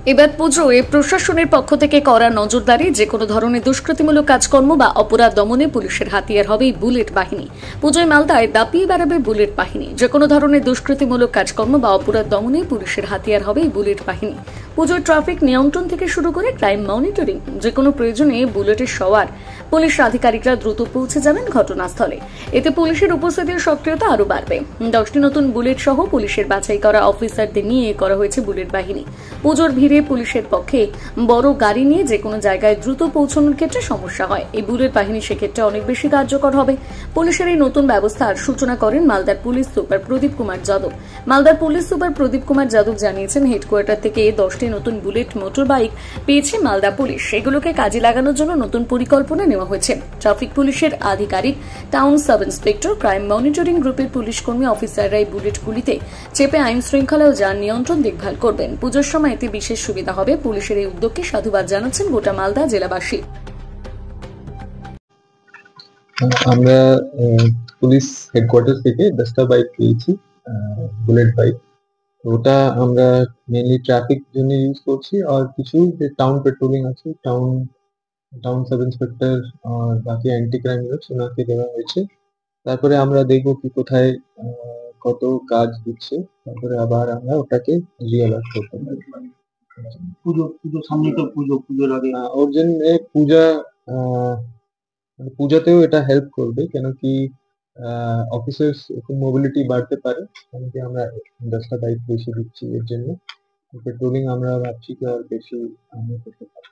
এবার পুজোয় প্রশাসনের পক্ষ থেকে কড়া নজরদারি, যে কোনো ধরনের দুষ্কৃতিমূলক কাজকর্ম বা অপরাধ দমনে পুলিশের হাতিয়ার হবে বুলেট বাহিনী। পুজোয় মালদায় দাপিয়ে বেড়াবে বুলেট বাহিনী। যে কোনো ধরনের দুষ্কৃতিমূলক কাজকর্ম বা অপরাধ দমনে পুলিশের হাতিয়ার হবে বুলেট বাহিনী। পুজোয় ট্রাফিক নিয়ন্ত্রণ থেকে শুরু করে ক্রাইম মনিটরিং, যে কোনো প্রয়োজনে বুলেটের সওয়ার পুলিশ আধিকারিকরা দ্রুত পৌঁছে যাবেন ঘটনাস্থলে। এতে পুলিশের উপস্থিতির সক্রিয়তা আরও বাড়বে। 10টি নতুন বুলেট সহ পুলিশের বাছাই করা অফিসারদের নিয়ে করা হয়েছে বুলেট বাহিনী। পুজোর ভিড়ে পুলিশের পক্ষে বড় গাড়ি নিয়ে যে কোনো জায়গায় দ্রুত পৌঁছানোর ক্ষেত্রে সমস্যা হয়। এই বুলেট বাহিনী সেক্ষেত্রে অনেক বেশি কার্যকর হবে। পুলিশের এই নতুন ব্যবস্থার সূচনা করেন মালদার পুলিশ সুপার প্রদীপ কুমার যাদব। মালদার পুলিশ সুপার প্রদীপ কুমার যাদব জানিয়েছেন, হেডকোয়ার্টার থেকে 10টি নতুন বুলেট মোটর বাইক পেয়েছে মালদা পুলিশ। সেগুলোকে কাজে লাগানোর জন্য নতুন পরিকল্পনা নেওয়া হয়েছে। ট্রাফিক পুলিশের আধিকারিক, town sub inspector, crime monitoring গ্রুপের পুলিশ কর্মী অফিসাররা এই বুলেটগুলিতে চেপে আইন শৃঙ্খলা ও যান নিয়ন্ত্রণ দেখভাল করবেন। পুজোর সময় এতে বিশেষ সুবিধা হবে। পুলিশের এই উদ্যোগকে সাধুবাদ জানাচ্ছেন গোটা মালদা জেলাবাসী। আমরা পুলিশ হেডকোয়ার্টার থেকে 10টা বাইক পেয়েছি, বুলেট বাইক। ওটা আমরা মেনলি ট্রাফিক জন্য ইউজ করছি, আর কিছু যে টাউন পেট্রোলিং আছে, টাউন সাব ইন্সপেক্টর আর বাকি অ্যান্টি ক্রাইম ইউনিট ওনাকে দেওয়া হয়েছে। তারপরে আমরা দেখবো কি কোথায় কত কাজ দিচ্ছে, তারপরে আবার আমরা ওটাকে রিঅ্যালার্ট করতে পারি। পুজো সামনে তো পুজোর আগে ওর জন্য পূজাতেও এটা হেল্প করবে, কেন কি অফিসার্স একটু মোবিলিটি বাড়তে পারে, কেন কি আমরা 10টা বাইক বেশি দিচ্ছি। এর জন্য পেট্রোলিং আমরা ভাবছি কি আর বেশি আমরা করতে পারি।